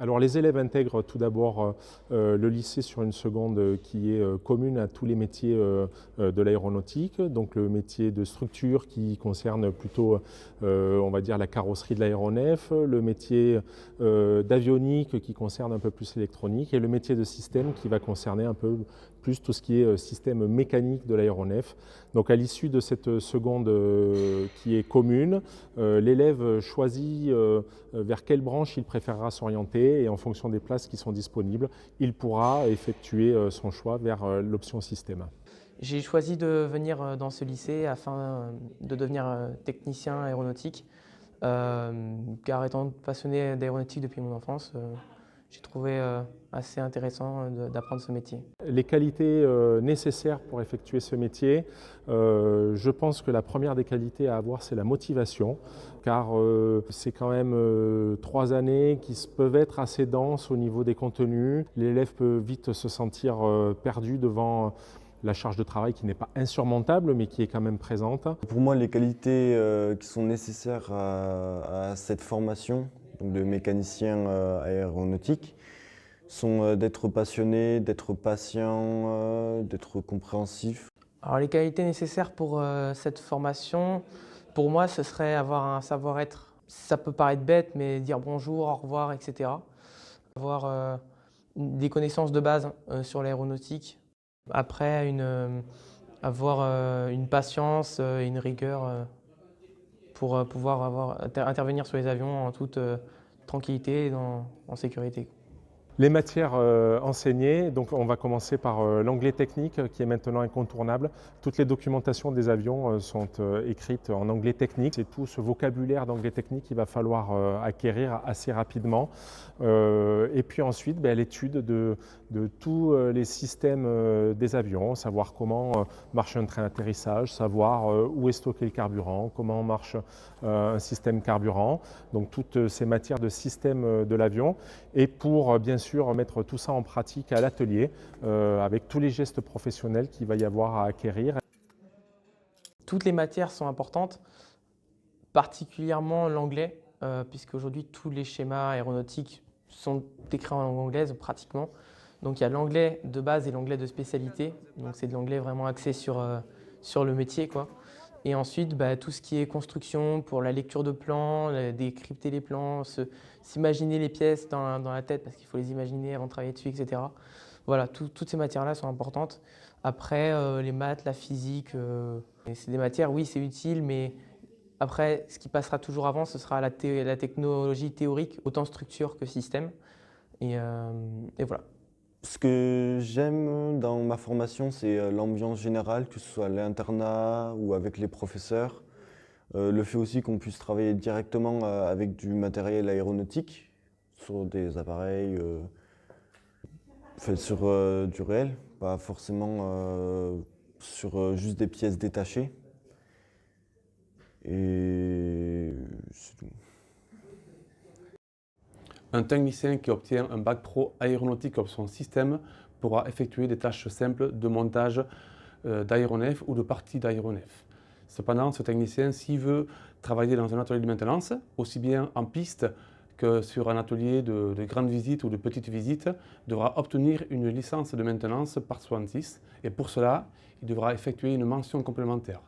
Alors les élèves intègrent tout d'abord le lycée sur une seconde qui est commune à tous les métiers de l'aéronautique, donc le métier de structure qui concerne plutôt on va dire la carrosserie de l'aéronef, le métier d'avionique qui concerne un peu plus l'électronique et le métier de système qui va concerner un peu plus tout ce qui est système mécanique de l'aéronef. Donc à l'issue de cette seconde qui est commune, l'élève choisit vers quelle branche il préférera s'orienter et en fonction des places qui sont disponibles, il pourra effectuer son choix vers l'option système. J'ai choisi de venir dans ce lycée afin de devenir technicien aéronautique, car étant passionné d'aéronautique depuis mon enfance, j'ai trouvé assez intéressant d'apprendre ce métier. Les qualités nécessaires pour effectuer ce métier, je pense que la première des qualités à avoir, c'est la motivation, car c'est quand même 3 années qui peuvent être assez denses au niveau des contenus. L'élève peut vite se sentir perdu devant la charge de travail qui n'est pas insurmontable, mais qui est quand même présente. Pour moi, les qualités qui sont nécessaires à cette formation donc de mécanicien aéronautique sont d'être passionné, d'être patient, d'être compréhensif. Alors les qualités nécessaires pour cette formation, pour moi, ce serait avoir un savoir-être. Ça peut paraître bête, mais dire bonjour, au revoir, etc. Avoir des connaissances de base sur l'aéronautique. Après, avoir une patience et une rigueur pour pouvoir intervenir sur les avions en toute tranquillité et en sécurité. Les matières enseignées, donc on va commencer par l'anglais technique qui est maintenant incontournable. Toutes les documentations des avions sont écrites en anglais technique. C'est tout ce vocabulaire d'anglais technique qu'il va falloir acquérir assez rapidement. Et puis ensuite, l'étude de tous les systèmes des avions, savoir comment marche un train d'atterrissage, savoir où est stocké le carburant, comment marche un système carburant. Donc toutes ces matières de système de l'avion. Et pour bien sûr mettre tout ça en pratique à l'atelier avec tous les gestes professionnels qu'il va y avoir à acquérir. Toutes les matières sont importantes, particulièrement l'anglais, puisque aujourd'hui tous les schémas aéronautiques sont écrits en langue anglaise pratiquement. Donc il y a l'anglais de base et l'anglais de spécialité, donc c'est de l'anglais vraiment axé sur le métier, quoi. Et ensuite, tout ce qui est construction pour la lecture de plans, décrypter les plans, s'imaginer les pièces dans la tête parce qu'il faut les imaginer avant de travailler dessus, etc. Voilà, toutes ces matières-là sont importantes. Après, les maths, la physique, c'est des matières, oui, c'est utile, mais après, ce qui passera toujours avant, ce sera la technologie théorique, autant structure que système. Et voilà. Ce que j'aime dans ma formation, c'est l'ambiance générale, que ce soit à l'internat ou avec les professeurs. Le fait aussi qu'on puisse travailler directement avec du matériel aéronautique, sur des appareils, sur du réel, pas forcément sur juste des pièces détachées. Et c'est tout. Un technicien qui obtient un bac pro aéronautique option système pourra effectuer des tâches simples de montage d'aéronefs ou de parties d'aéronefs. Cependant, ce technicien, s'il veut travailler dans un atelier de maintenance, aussi bien en piste que sur un atelier de grande visite ou de petite visite, devra obtenir une licence de maintenance Part 66 et pour cela, il devra effectuer une mention complémentaire.